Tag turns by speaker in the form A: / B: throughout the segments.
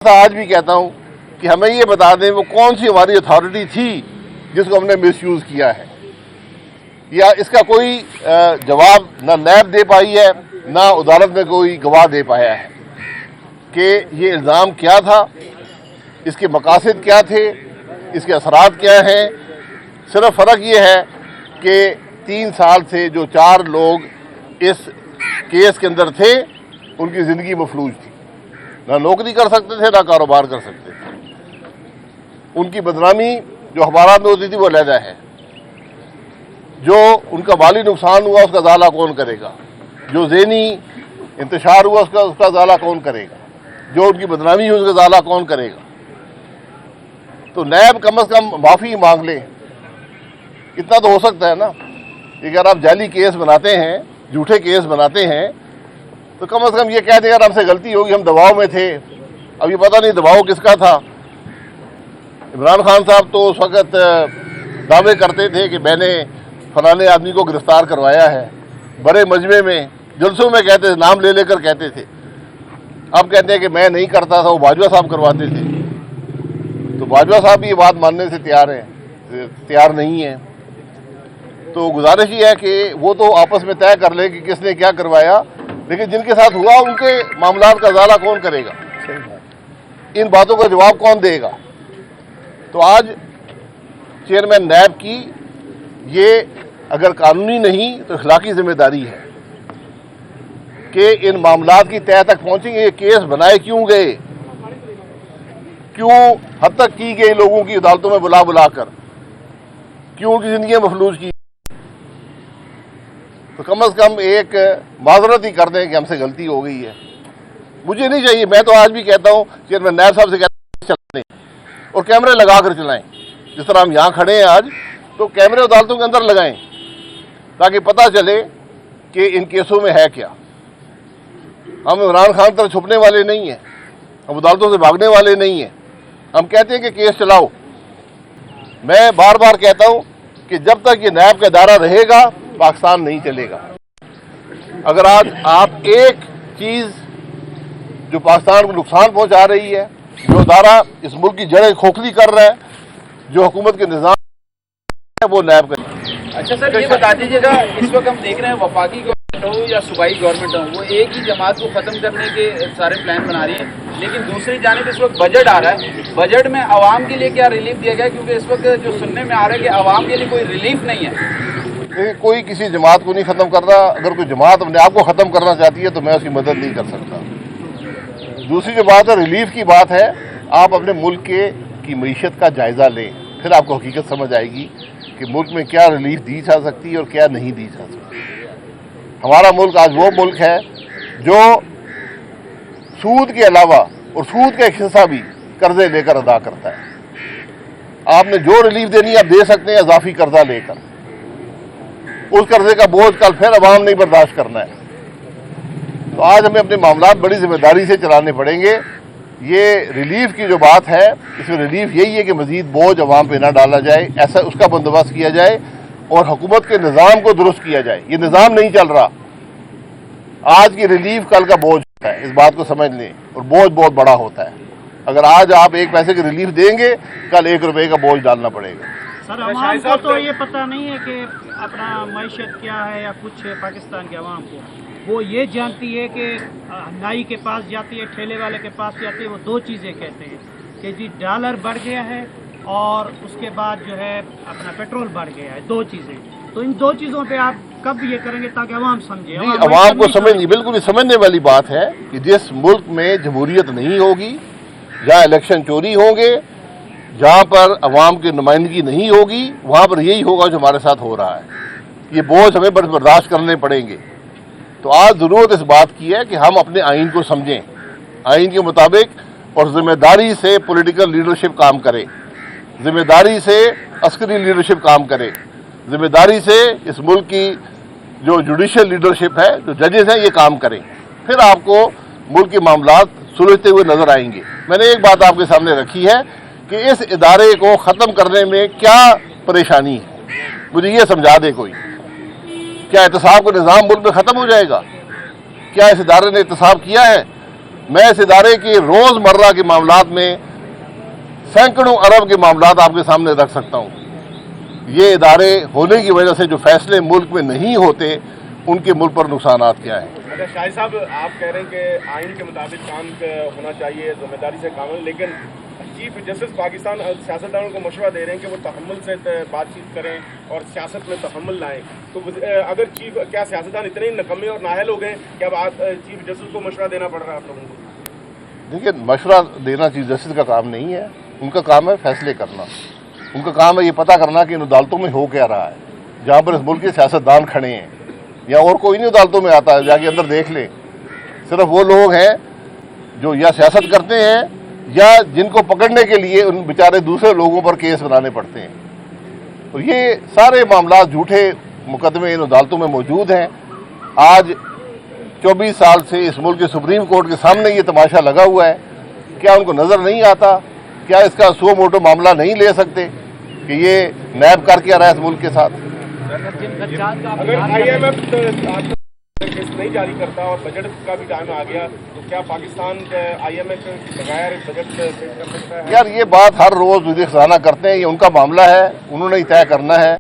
A: आज भी कहता हूं कि हमें ये बता दें वो कौन सी हमारी अथॉरिटी थी जिसको हमने मिसयूज़ किया है, या इसका कोई जवाब ना नैब दे पाई है ना अदालत में कोई गवाह दे पाया है कि ये इल्ज़ाम क्या था, इसके मकासद क्या थे, इसके असरात क्या हैं। सिर्फ फ़र्क ये है कि 3 साल से जो 4 लोग इस केस के अंदर थे उनकी ज़िंदगी मफलूज थी, ना नौकरी कर सकते थे ना कारोबार कर सकते थे। उनकी बदनामी जो अखबारात में होती थी वो अलहदा है, जो उनका माली नुकसान हुआ उसका ज़ाला कौन करेगा, जो ज़हनी इंतशार हुआ उसका ज़ाला कौन करेगा, जो उनकी बदनामी हुई उसका ज़ाला कौन करेगा। तो नैब कम से कम माफ़ी मांग ले, इतना तो हो सकता है ना। अगर आप जाली केस बनाते हैं, झूठे केस बनाते हैं, तो कम से कम ये कह दें यार हमसे गलती होगी, हम दबाव में थे। अब ये पता नहीं दबाव किसका था। इमरान खान साहब तो उस वक़्त दावे करते थे कि मैंने फलाने आदमी को गिरफ्तार करवाया है, बड़े मजमे में जलसों में कहते थे, नाम ले लेकर कहते थे। अब कहते हैं कि मैं नहीं करता था, वो बाजवा साहब करवाते थे। तो बाजवा साहब भी ये बात मानने से तैयार नहीं है। तो गुजारिश ये है कि वो तो आपस में तय कर ले कि किसने क्या करवाया, लेकिन जिनके साथ हुआ उनके मामलात का ज़ाला कौन करेगा, इन बातों का जवाब कौन देगा। तो आज चेयरमैन नैब की ये अगर कानूनी नहीं तो अखलाकी जिम्मेदारी है कि इन मामलात की तह तक पहुंचेंगे। ये केस बनाए क्यों गए, क्यों हद तक की गई लोगों की अदालतों में बुला कर, क्यों उनकी जिंदगी मफलूज की। तो कम से कम एक माजरत ही कर दें कि हमसे गलती हो गई है। मुझे नहीं चाहिए, मैं तो आज भी कहता हूँ चेयरमैन नैब साहब से कहते चलाएं और कैमरे लगा कर चलाएं। जिस तरह हम यहाँ खड़े हैं आज, तो कैमरे अदालतों के अंदर लगाएं ताकि पता चले कि इन केसों में है क्या। हम इमरान खान तरह छुपने वाले नहीं हैं, हम अदालतों से भागने वाले नहीं हैं। हम कहते हैं कि केस चलाओ। मैं बार बार कहता हूँ कि जब तक ये नैब का इदारा रहेगा पाकिस्तान नहीं चलेगा। अगर आज आप एक चीज़ जो पाकिस्तान को नुकसान पहुंचा रही है, जो इदारा इस मुल्क की जड़ें खोखली कर रहा है, जो हुकूमत के निज़ाम है, वो नैब का।
B: अच्छा सर, ये बता दीजिएगा, इस वक्त हम देख रहे हैं वफाकी गवर्नमेंट हो या सूबाई गवर्नमेंट हो, वो एक ही जमात को ख़त्म करने के सारे प्लान बना रही है, लेकिन दूसरी जानिब इस वक्त बजट आ रहा है। बजट में आवाम के लिए क्या रिलीफ दिया गया, क्योंकि इस वक्त जो सुनने में आ रहा है कि आवाम के लिए कोई रिलीफ नहीं है।
A: कोई किसी जमात को नहीं ख़त्म कर रहा। अगर कोई जमात अपने आप को ख़त्म करना चाहती है तो मैं उसकी मदद नहीं कर सकता। दूसरी जो बात है रिलीफ की बात है, आप अपने मुल्क की मईशत का जायज़ा लें, फिर आपको हकीकत समझ आएगी कि मुल्क में क्या रिलीफ दी जा सकती है और क्या नहीं दी जा सकती। हमारा मुल्क आज वो मुल्क है जो सूद के अलावा और सूद का एक हिस्सा भी कर्जे लेकर अदा करता है। आपने जो रिलीफ देनी है आप दे सकते हैं इजाफी कर्जा लेकर, उस कर्जे का बोझ कल फिर अवाम नहीं बर्दाश्त करना है। तो आज हमें अपने मामलात बड़ी जिम्मेदारी से चलाने पड़ेंगे। ये रिलीफ की जो बात है, इसमें रिलीफ यही है कि मजीद बोझ अवाम पे ना डाला जाए, ऐसा उसका बंदोबस्त किया जाए और हुकूमत के निज़ाम को दुरुस्त किया जाए। ये निज़ाम नहीं चल रहा। आज की रिलीफ कल का बोझ होता है, इस बात को समझ लें, और बोझ बहुत बड़ा होता है। अगर आज आप 1 पैसे की रिलीफ देंगे, कल 1 रुपये का बोझ डालना पड़ेगा।
C: सर, अवाम को तो ये पता नहीं है कि अपना मईशत क्या है या कुछ है। पाकिस्तान के अवाम को वो ये जानती है कि नाई के पास जाती है, ठेले वाले के पास जाती है, वो 2 चीज़ें कहते हैं कि जी डॉलर बढ़ गया है और उसके बाद जो है अपना पेट्रोल बढ़ गया है। 2 चीज़ें। तो इन 2 चीज़ों पे आप कब ये करेंगे ताकि अवाम समझे?
A: अवाम को समझ, बिल्कुल ही समझने वाली बात है कि जिस मुल्क में जमहूरियत नहीं होगी, जहाँ इलेक्शन चोरी होंगे, जहाँ पर अवाम की नुमाइंदगी नहीं होगी, वहाँ पर यही होगा जो हमारे साथ हो रहा है। ये बोझ हमें बर्दाश्त करने पड़ेंगे। तो आज ज़रूरत इस बात की है कि हम अपने आइन को समझें, आइन के मुताबिक, और ज़िम्मेदारी से पॉलिटिकल लीडरशिप काम करे, ज़िम्मेदारी से अस्करी लीडरशिप काम करे, ज़िम्मेदारी से इस मुल्क की जो जुडिशल लीडरशिप है, जो जजेस हैं, ये काम करें। फिर आपको मुल्क के मामलात सुलझते हुए नज़र आएंगे। मैंने एक बात आपके सामने रखी है कि इस इदारे को ख़त्म करने में क्या परेशानी है, मुझे ये समझा दे कोई। क्या एहतसाब का निज़ाम मुल्क में ख़त्म हो जाएगा? क्या इस इदारे ने एहतसाब किया है? मैं इस इदारे के रोज़मर्रा के मामलात में सैकड़ों अरब के मामलात आपके सामने रख सकता हूँ। ये इदारे होने की वजह से जो फैसले मुल्क में नहीं होते, उनके मुल्क पर नुकसानात क्या हैं।
D: अच्छा शाहिद साहब, आप कह रहे हैं कि आइन के मुताबिक काम होना चाहिए, जिम्मेदारी से काम हो, लेकिन चीफ जस्टिस पाकिस्तान सियासतदानों को मशवरा दे रहे हैं कि वो तहम्मुल से बातचीत करें और सियासत में तहम्मुल लाएं। तो अगर क्या सियासतदान इतने ही नकम्मे और नाहल हो गए कि अब चीफ जस्टिस को मशवरा देना पड़ रहा है आप लोगों को?
A: देखिए, मशवरा देना चीफ जस्टिस का काम नहीं है, उनका काम है फैसले करना। उनका काम है ये पता करना कि इन अदालतों में हो क्या रहा है। जहाँ पर इस मुल्क के सियासतदान खड़े हैं या और कोई नहीं अदालतों में आता है, जाके अंदर देख लें। सिर्फ वो लोग हैं जो या सियासत करते हैं या जिनको पकड़ने के लिए उन बेचारे दूसरे लोगों पर केस बनाने पड़ते हैं। और ये सारे मामला झूठे मुकदमे इन अदालतों में मौजूद हैं। आज 24 साल से इस मुल्क के सुप्रीम कोर्ट के सामने ये तमाशा लगा हुआ है। क्या उनको नज़र नहीं आता? क्या इसका सो मोटो मामला नहीं ले सकते कि ये नैब कर क्या रहा है इस मुल्क के साथ?
D: अगर IMF किस्त नहीं जारी करता और बजट का भी टाइम आ गया, तो क्या पाकिस्तान IMF बगैर बजट पेश कर सकता है?
A: यार, ये बात हर रोज़ वज़ीर ख़ज़ाना करते हैं, ये उनका मामला है, उन्होंने ही तय करना है।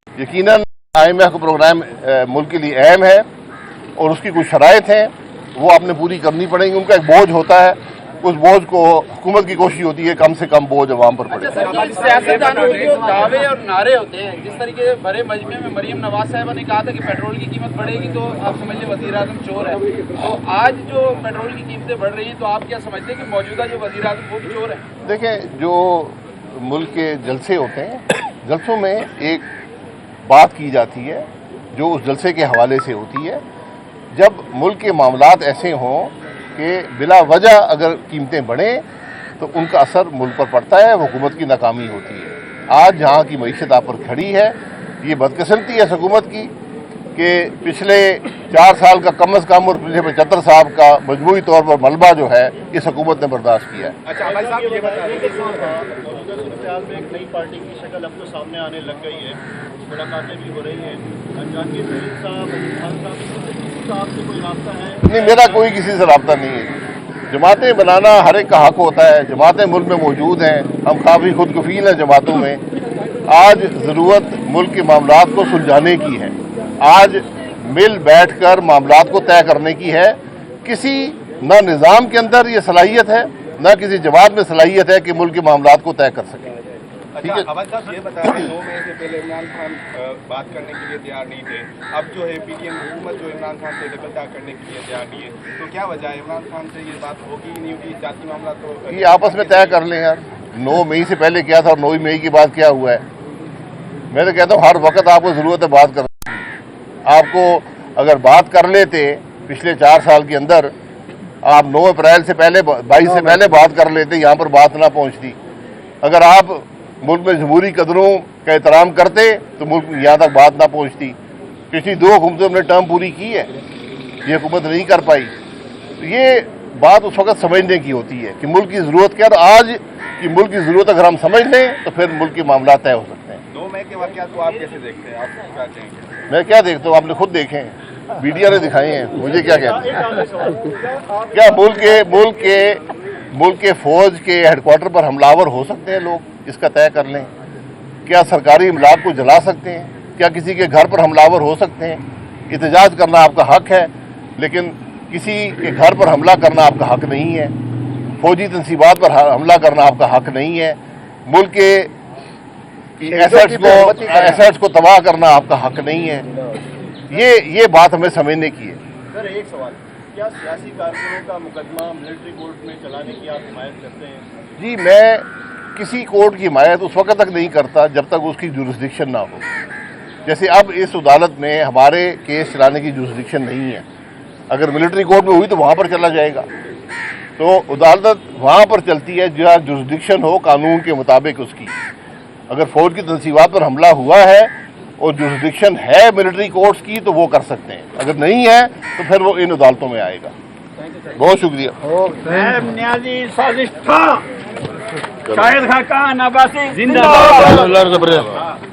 A: यकीनन IMF का प्रोग्राम मुल्क के लिए अहम है और उसकी कुछ शराइत हैं, वो आपने पूरी करनी पड़ेंगी। उनका एक बोझ होता है, उस बोझ को हुकूमत की कोशिश होती है कम से कम बोझ अवाम पर पड़े।
B: सियासतदानों के दावे और नारे होते हैं, जिस तरीके से भरे मजमे में मरीम नवाज साहिबा ने कहा था कि पेट्रोल की कीमत बढ़ेगी तो आप समझ लें वज़ीर आज़म चोर है। तो आज जो पेट्रोल की कीमतें बढ़ रही हैं, तो आप क्या समझते हैं कि मौजूदा जो वज़ीर आज़म वो भी चोर है?
A: देखें, जो मुल्क के जलसे होते हैं, जलसों में एक बात की जाती है जो उस जलसे के हवाले से होती है। जब मुल्क के मामलात ऐसे हों कि बिला वजह अगर कीमतें बढ़ें तो उनका असर मुल्क पर पड़ता है, हुकूमत की नाकामी होती है। आज जहाँ की मईशत आप पर खड़ी है, ये बदकिस्मती है हुकूमत की कि पिछले 4 साल का कम अज़ कम और पिछले 75 साल का मजमूई तौर पर मलबा जो है इस हुकूमत ने बर्दाश्त किया है।
D: अच्छा भाई साहब, ये बताइए
E: में एक नई पार्टी की शक्ल अब तो सामने आने लग गई है, मुलाकातें भी हो रही हैं। जहांगीर साहब, खान साहब, आपसे कोई रास्ता है?
A: नहीं, मेरा कोई किसी से रब्ता नहीं है। जमातें बनाना हर एक का हक होता है, जमातें मुल्क में मौजूद हैं, हम काफ़ी खुद कफील हैं जमातों में। आज ज़रूरत मुल्क के मामलात को सुलझाने की है, आज मिल बैठ कर मामलात को तय करने की है। किसी न निज़ाम के अंदर ये सलाहियत है, न किसी जमात में सलाहियत है कि मुल्क के मामलात को तय कर सकें। ठीक है।
D: अवध साहब, ये बताएं, 2 मई से पहले इमरान खान बात करने के लिए तैयार नहीं थे, अब जो है PTM हुकूमत जो इमरान खान से दखलता करने के लिए तैयार नहीं है, तो क्या वजह है? इमरान खान से ये बात होगी नहीं होगी? जाती मामला तो
A: ये आपस में तय कर लें यार। 9 मई से पहले क्या था और 9 मई के बाद क्या हुआ है? मैं तो कहता हूँ हर वक्त आपको ज़रूरत है बात करने की। आपको अगर बात कर लेते पिछले 4 साल के अंदर, आप 9 अप्रैल से पहले 22 से पहले बात कर लेते, यहाँ पर बात ना पहुँचती। अगर आप मुल्क में जमहूरी कदरों का एहतराम करते तो मुल्क यहाँ तक बात ना पहुँचती। पिछली 2 हुकूमतों ने टर्म पूरी की है, ये हुकूमत नहीं कर पाई। तो ये बात उस वक्त समझने की होती है कि मुल्क की ज़रूरत क्या है। आज की मुल्क की ज़रूरत अगर हम समझ लें तो फिर मुल्क के मामला तय हो सकते हैं।
D: 2 मई के वाक़यात को आप कैसे देखते हैं? आप क्या कहेंगे?
A: मैं क्या देखता हूँ, आपने खुद देखे हैं, मीडिया ने दिखाए हैं, मुझे क्या कहते हैं? क्या मुल्क के फौज के हेडक्वार्टर पर हमलावर हो सकते हैं लोग? इसका तय कर लें। क्या सरकारी इमलाक को जला सकते हैं? क्या किसी के घर पर हमलावर हो सकते हैं? एहतजाज करना आपका हक है, लेकिन किसी के घर पर हमला करना आपका हक नहीं है। फौजी तंसीबात पर हमला करना आपका हक नहीं है। मुल्क के एसेट्स को तबाह करना आपका हक नहीं है। ये बात हमें समझने की है।
E: सर, एक सवाल, क्या सियासी कारकुनों का मुकदमा मिलिट्री कोर्ट में चलाने की आप हिमायत करते हैं?
A: जी, मैं किसी कोर्ट की हिमायत उस वक्त तक नहीं करता जब तक उसकी जुरिस्डिक्शन ना हो। जैसे अब इस अदालत में हमारे केस चलाने की जुरिस्डिक्शन नहीं है। अगर मिलिट्री कोर्ट में हुई तो वहाँ पर चला जाएगा। तो अदालत वहाँ पर चलती है जहाँ जुरिस्डिक्शन हो कानून के मुताबिक उसकी। अगर फौज की तंसीबात पर हमला हुआ है और जुरिस्डिक्शन है मिलिट्री कोर्ट्स की तो वो कर सकते हैं, अगर नहीं है तो फिर वो इन अदालतों में आएगा। बहुत शुक्रिया।
C: नियाजी साजिश था, शाहिद खान अब्बासी जिंदाबाद।